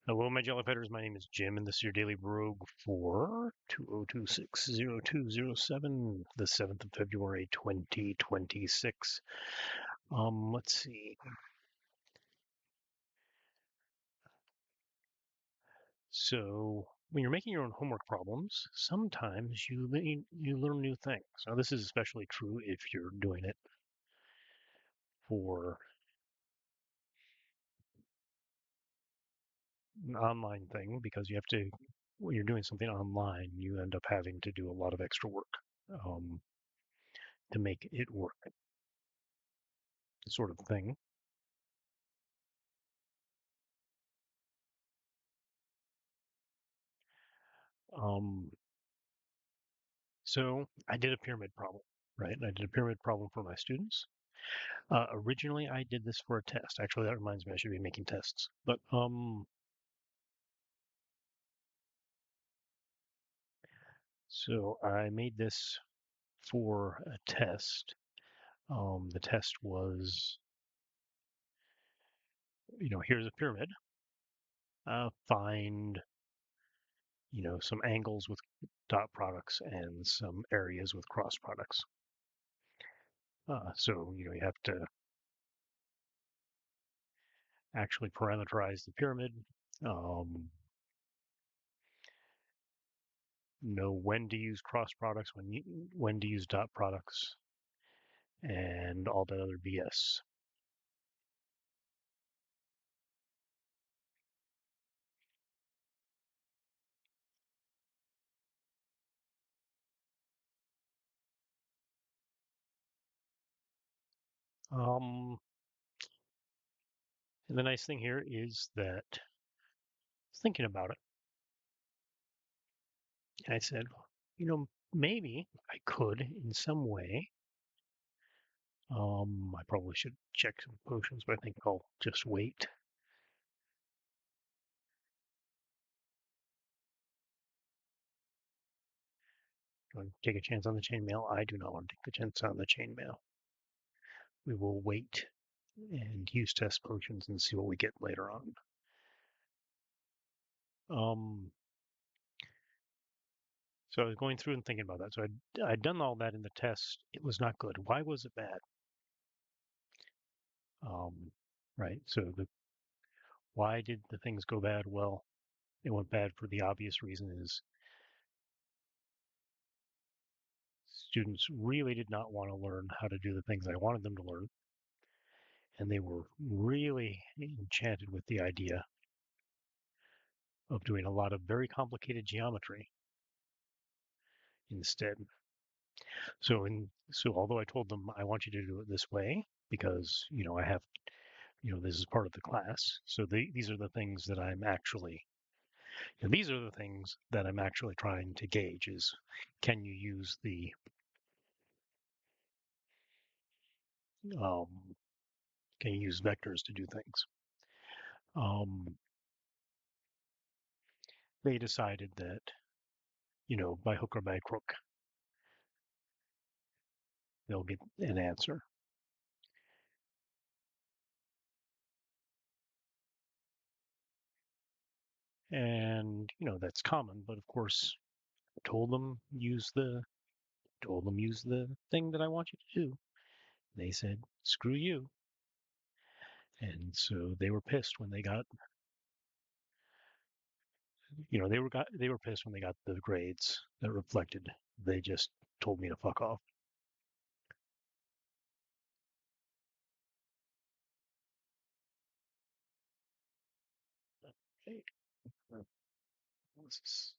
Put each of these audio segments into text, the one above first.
Hello, my jellyfitters. My name is Jim, and this is your Daily Brogue for 20260207, the 7th of February, 2026. Let's see. So, when you're making your own homework problems, sometimes you learn new things. Now, this is especially true if you're doing it for an online thing, because you have to, when you're doing something online, you end up having to do a lot of extra work um, to make it work, sort of thing. Um, So I did a pyramid problem, right? I did a pyramid problem for my students. Originally, I did this for a test. Actually, that reminds me, I should be making tests. But so I made this for a test. The test was, here's a pyramid. Find, some angles with dot products and some areas with cross products. So you have to actually parameterize the pyramid. Um, know when to use cross products, when to use dot products, and all that other BS. Um, and the nice thing here is that thinking about it, I said, maybe I could in some way. I probably should check some potions, but I think I'll just wait. Do I take a chance on the chainmail? I do not want to take the chance on the chainmail. We will wait and use test potions and see what we get later on. Um, So I was going through and thinking about that. So I'd done all that in the test. It was not good. Why was it bad? Right. So why did the things go bad? Well, it went bad for the obvious reason is students really did not want to learn how to do the things I wanted them to learn. And they were really enchanted with the idea of doing a lot of very complicated geometry instead. So although I told them I want you to do it this way because, I have this is part of the class. So these are the things that I'm actually, these are the things that I'm actually trying to gauge is can you use um, can you use vectors to do things? Um, they decided that, by hook or by crook, they'll get an answer. And, that's common, but of course, told them use the thing that I want you to do. They said, screw you. And so they were pissed when they got, they were pissed when they got the grades that reflected. They just told me to fuck off. Hey, what's this?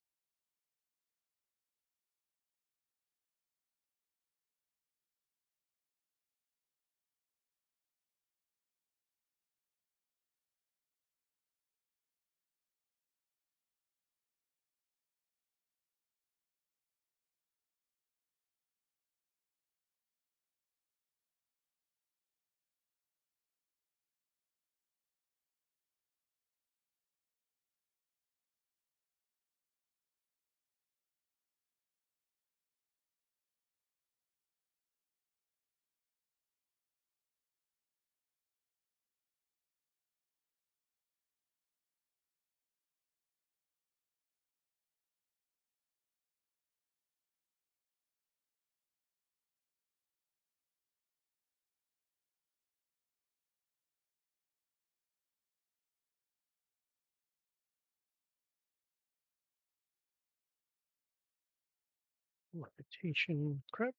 reputation crap.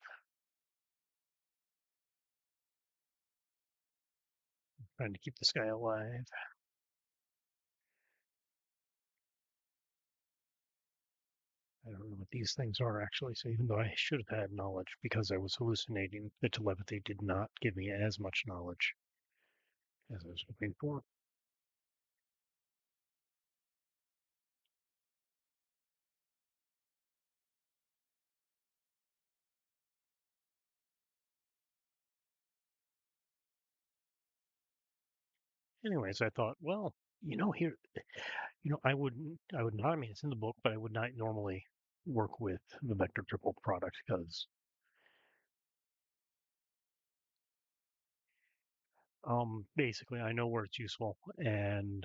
Trying to keep this guy alive. I don't know what these things are actually, so even though I should have had knowledge because I was hallucinating, the telepathy did not give me as much knowledge as I was hoping for. Anyways, I thought, well, here, I would not, I mean, it's in the book, but I would not normally work with the vector triple product because basically I know where it's useful and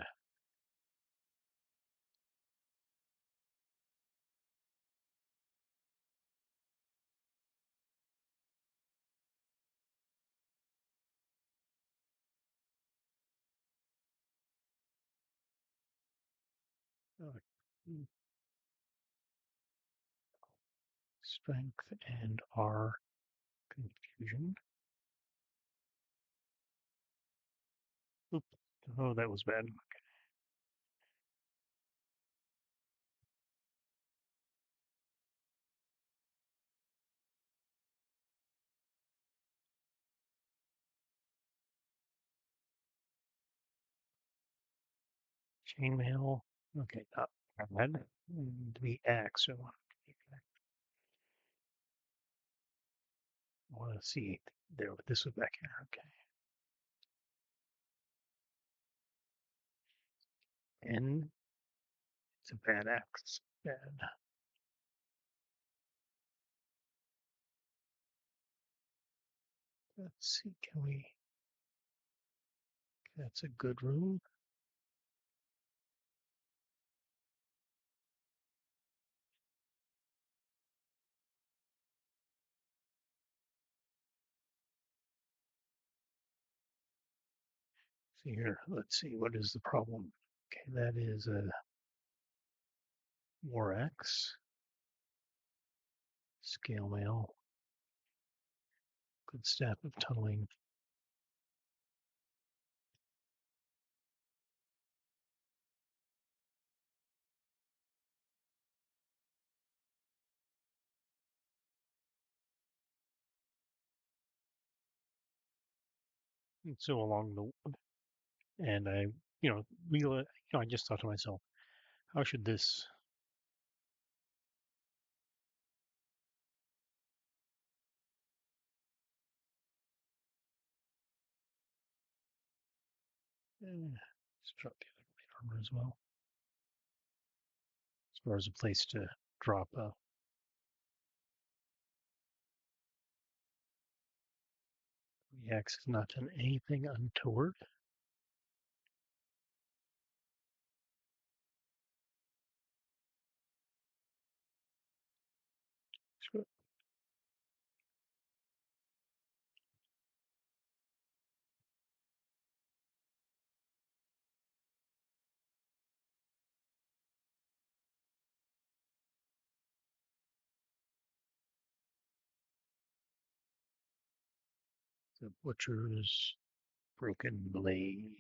uh, strength and R confusion. Oops. Oh, that was bad. Chainmail. Okay, not bad. The axe. I want to see there. This was back here. Okay. N. It's a bad axe. Bad. Let's see. Can we? That's a good room. See here. Let's see. What is the problem? Okay, that is a War X. Scale mail. Good staff of tunneling. And so along the and I, I just thought to myself, how should this? Drop the other plate armor as well, as far as a place to drop a. The X has not done anything untoward. The butcher's broken blade.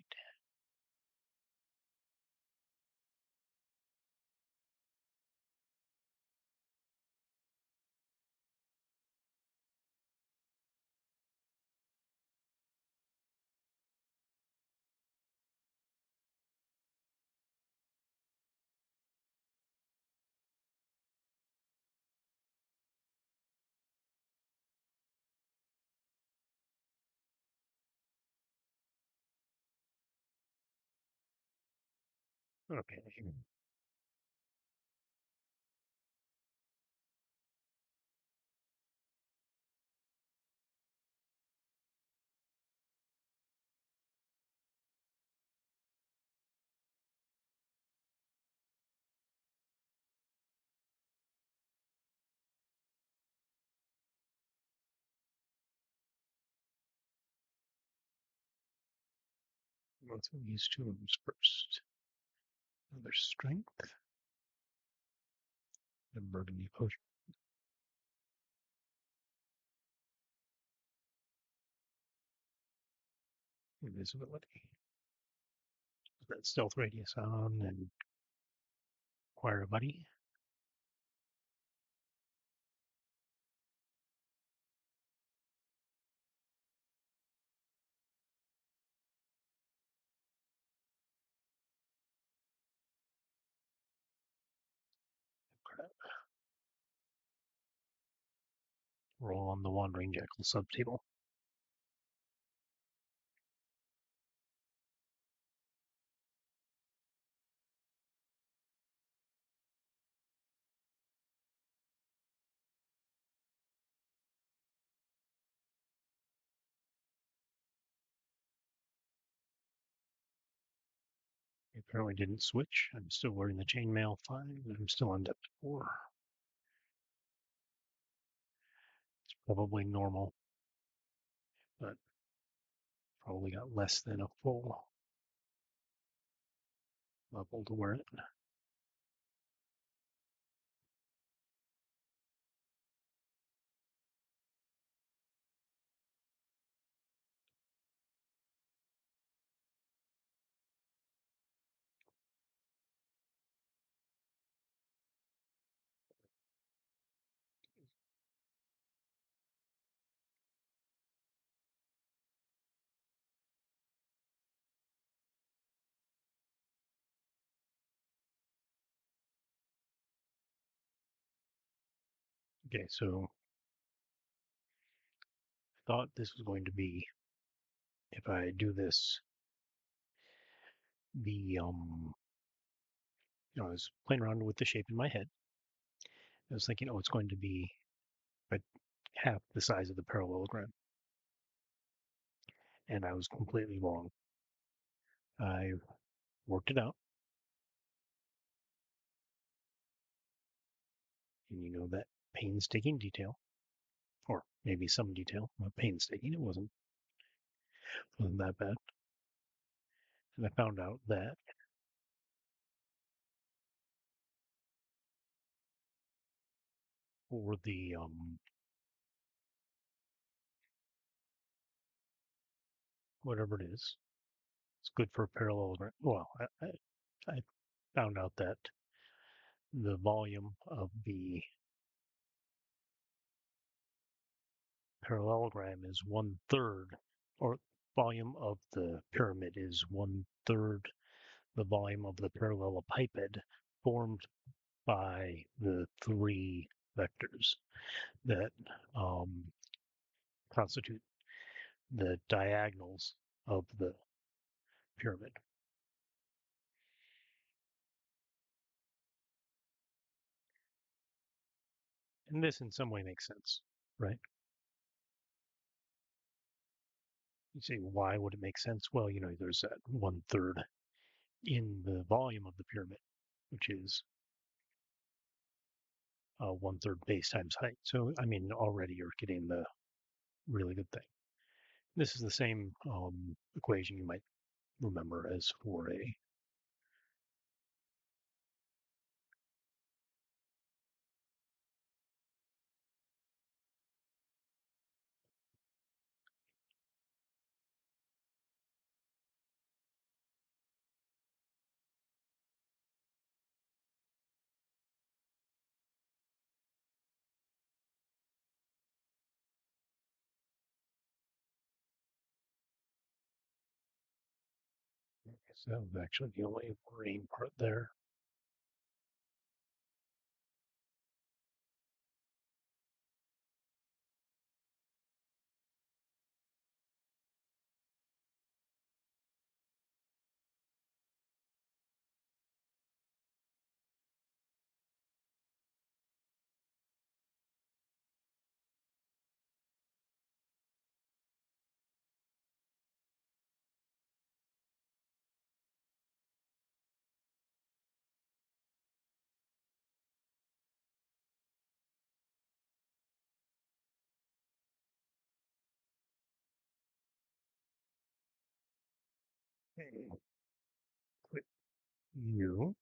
Okay. Let's these two rooms first. Another strength. A burgundy potion. invisibility. Put that stealth radius on and acquire a buddy. Crap. Roll on the Wandering Jackal subtable. Apparently didn't switch. I'm still wearing the chainmail 5, and I'm still on depth 4. It's probably normal, but probably got less than a full level to wear it. Okay, so I thought this was going to be, if I do this, the I was playing around with the shape in my head. I was thinking, oh, it's going to be but half the size of the parallelogram, and I was completely wrong. I worked it out, and you know that painstaking detail, or maybe some detail, not painstaking. It wasn't that bad. And I found out that for the whatever it is, it's good for parallelogram. Well, I found out that the volume of the parallelogram is 1/3, or volume of the pyramid is 1/3 the volume of the parallelepiped formed by the 3 vectors that constitute the diagonals of the pyramid. And this in some way makes sense, right? You say, why would it make sense? Well, there's that 1/3 in the volume of the pyramid, which is 1/3 base times height. So, I mean, already you're getting the really good thing. This is the same equation you might remember as for a so that was actually the only worrying part there. Okay. Click you.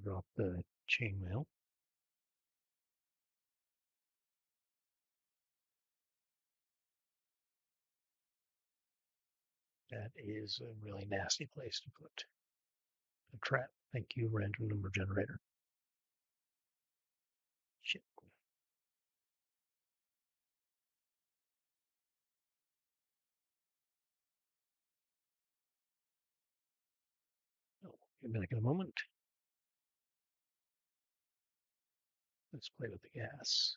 Drop the chainmail. That is a really nasty place to put a trap. Thank you, random number generator. Shit. Oh, be back in a moment. Let's play with the gas.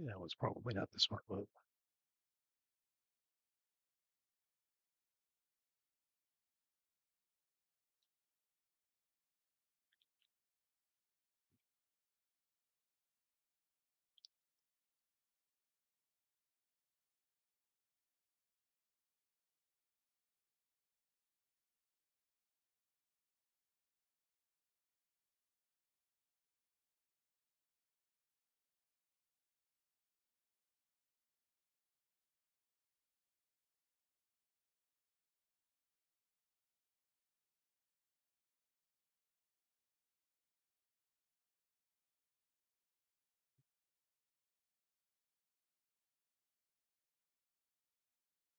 That was probably not the smart move.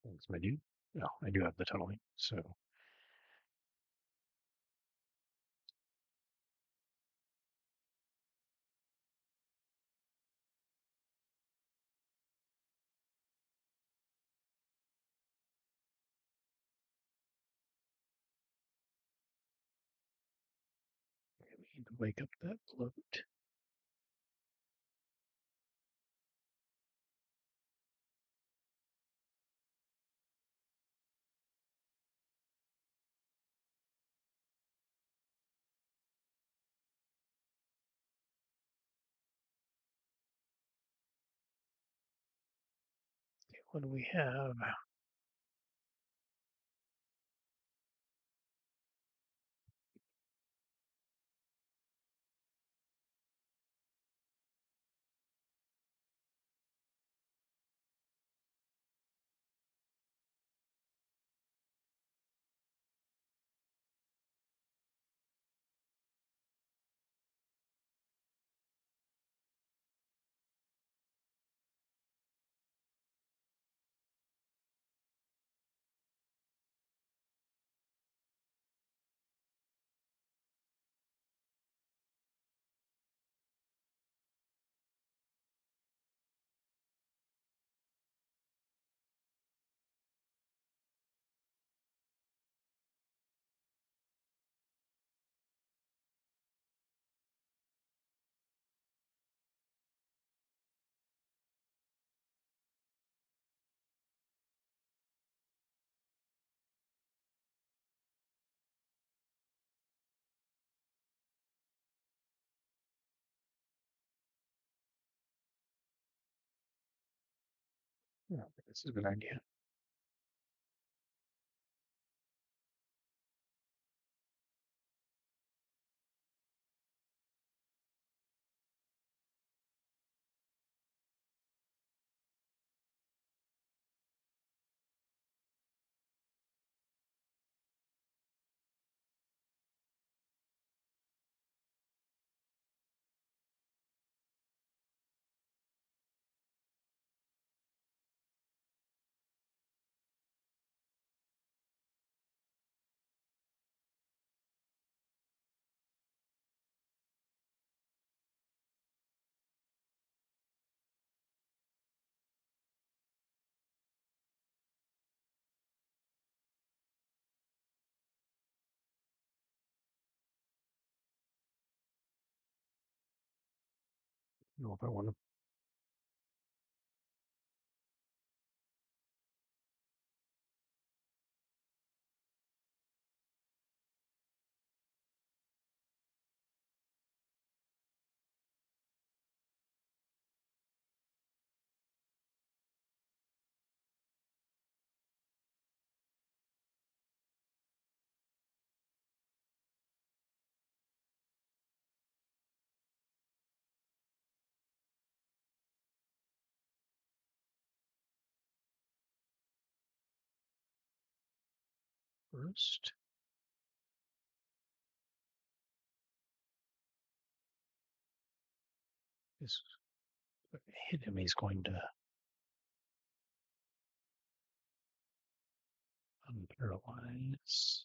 Thanks, my dude. No, I do have the tunneling, so we need to wake up that bloat. Okay, what do we have? I don't think this is a good idea. I don't know if I want to. first. This hit him, he's going to unparalyze.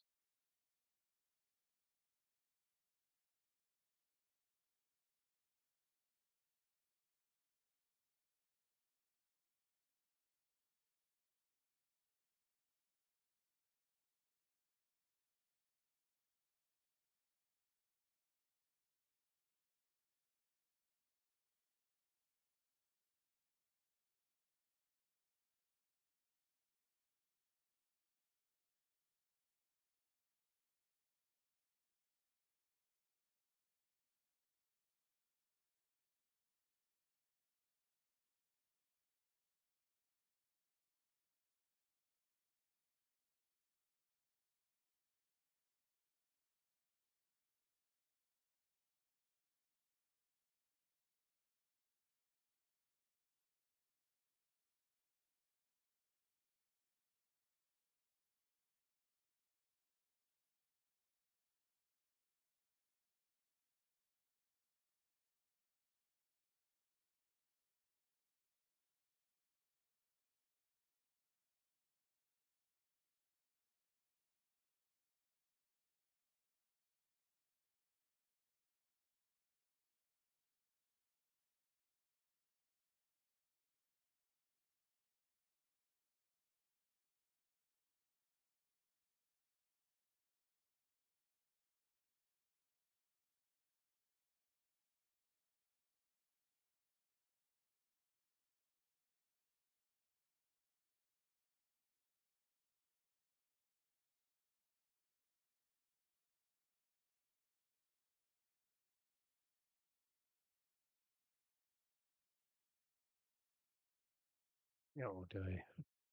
Did I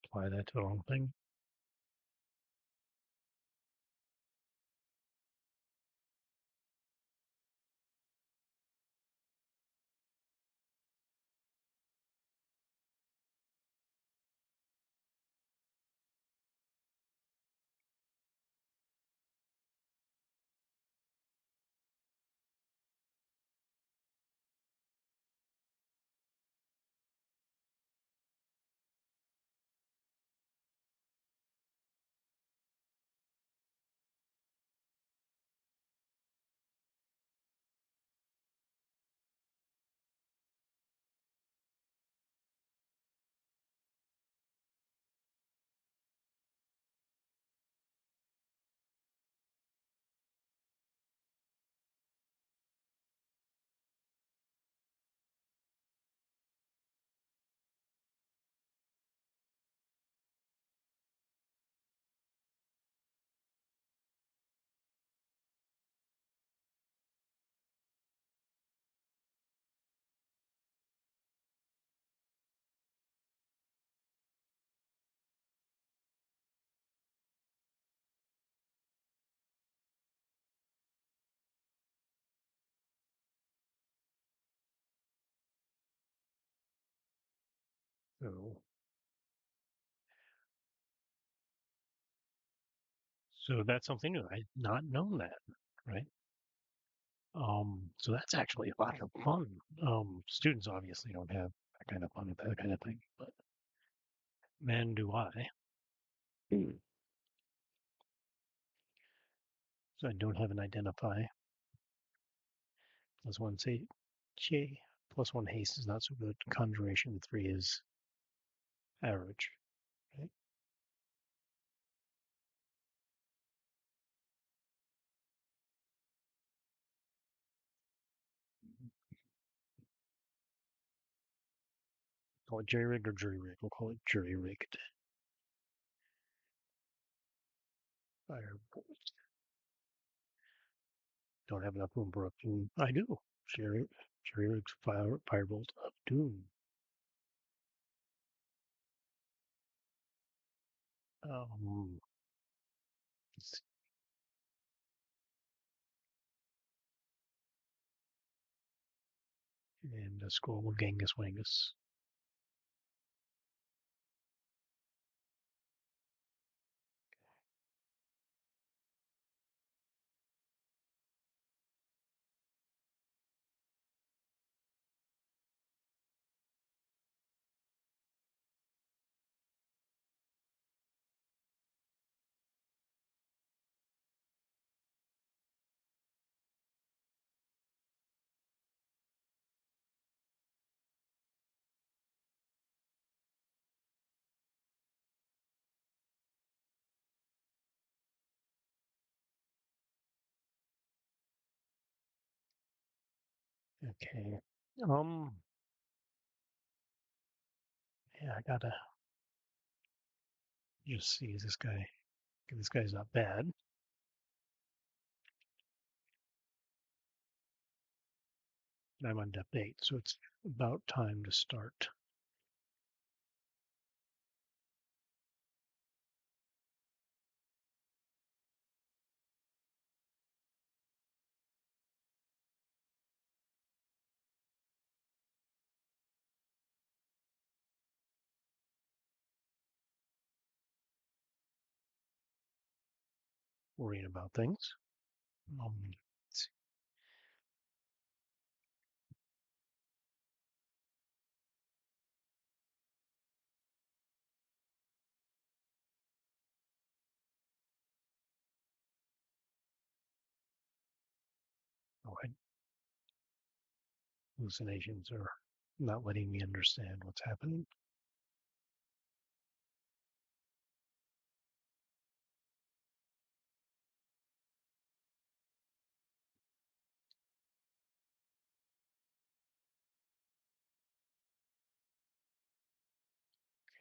apply that to the wrong thing? So that's something new. I had not known that, right? So that's actually a lot of fun. Students obviously don't have that kind of fun with that kind of thing, but man, do I. So I don't have an identify. Plus one say Che. Plus one haste is not so good. Conjuration 3 is average, right? Call it jerry rigged or jury rigged. We'll call it jury rigged. Firebolt. Don't have enough room for a doom. I do. Jerry rigged firebolt of doom. Um, and a scroll of Genghis Wangus. Okay. Yeah, I gotta just see this guy. This guy's not bad. I'm on depth 8, so it's about time to start worrying about things. Let's see. Oh, hallucinations are not letting me understand what's happening.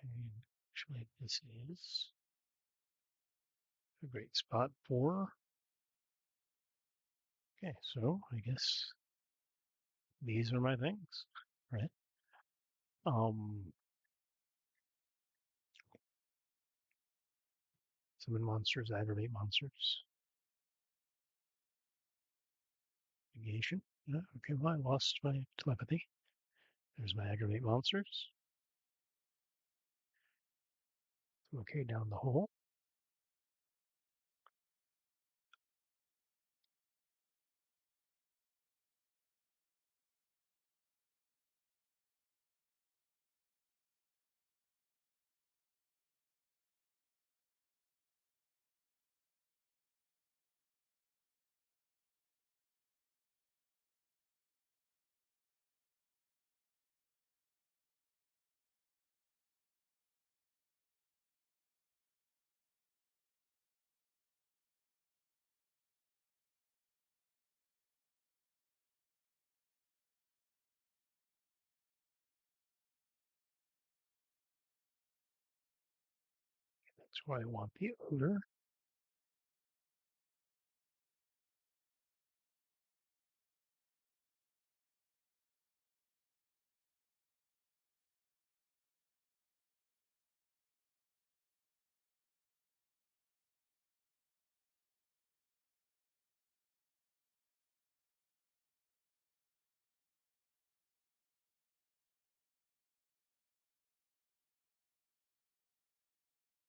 Okay, actually, this is a great spot for. Okay, so I guess these are my things, right? Um, Summon monsters, aggravate monsters, negation. Yeah, okay, well, I lost my telepathy. There's my aggravate monsters. Okay, down the hole. That's why I want the odor.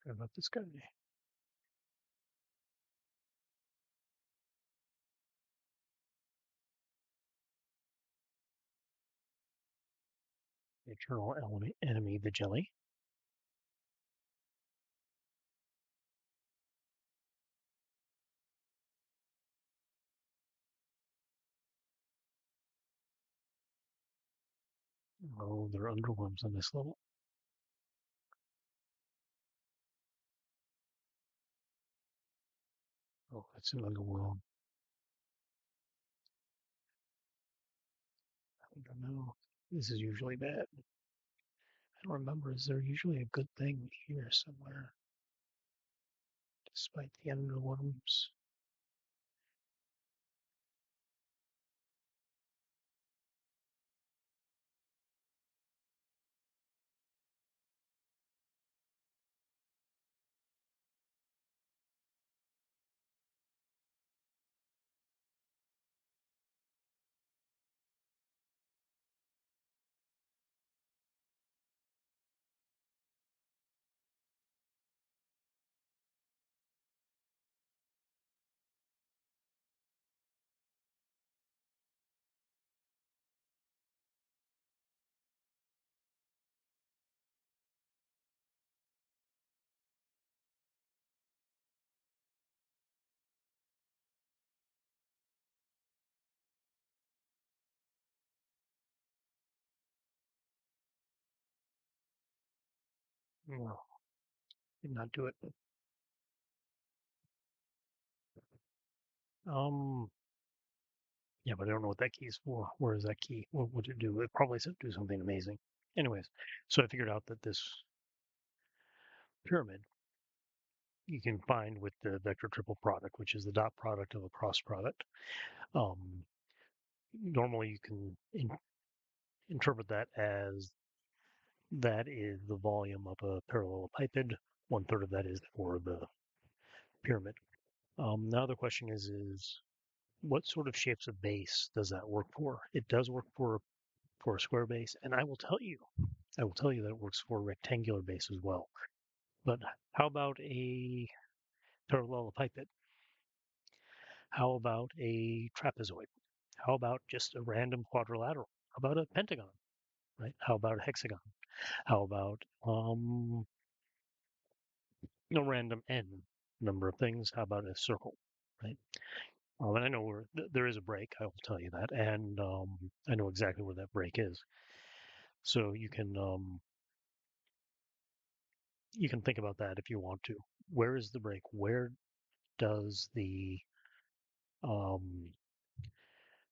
What about this guy? Eternal enemy, the jelly. Oh, there are underworms on this level. Oh, it's an underworld. I don't know. This is usually bad. I don't remember. Is there usually a good thing here somewhere, despite the underworms? No, did not do it. Um, Yeah, but I don't know what that key is for. Where is that key? What would it do? It probably do something amazing. Anyways, so I figured out that this pyramid you can find with the vector triple product, which is the dot product of a cross product. Normally, you can interpret that as that is the volume of a parallelepiped. One third of that is for the pyramid. Now the question is what sort of shapes of base does that work for? It does work for a square base, and I will tell you that it works for a rectangular base as well. But how about a parallelepiped? How about a trapezoid? How about just a random quadrilateral? How about a pentagon? Right? How about a hexagon? How about no random n number of things? How about a circle? Right? And I know there is a break. I will tell you that, and I know exactly where that break is. So you can think about that if you want to. Where is the break? Where does the um,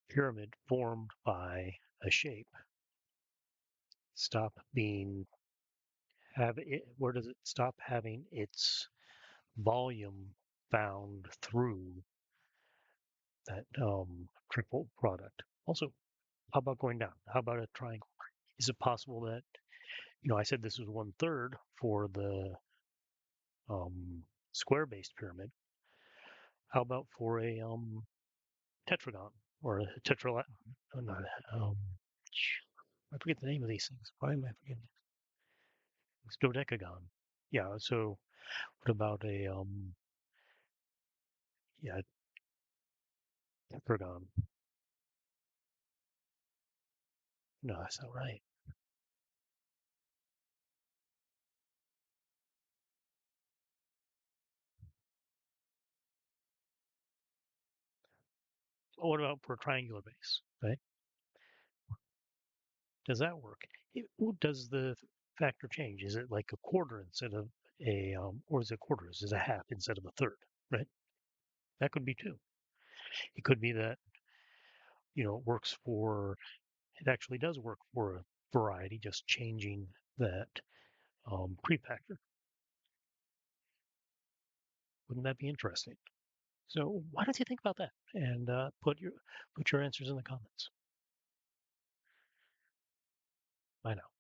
pyramid formed by a shape stop being have it? Where does it stop having its volume found through that triple product? Also, how about going down? How about a triangle? Is it possible that I said this was one third for the um, square-based pyramid? How about for a tetragon or a not, um, I forget the name of these things. Why am I forgetting? It's dodecagon. Yeah. So what about a yeah tetragon? No, that's not right. Well, what about for a triangular base? Right? Does that work? Does the factor change? Is it like a quarter instead of or is it quarters? Is it a half instead of a third? Right? That could be two. It could be that it works for. It actually does work for a variety, just changing that prefactor. Wouldn't that be interesting? So why don't you think about that and put your answers in the comments. Bye now.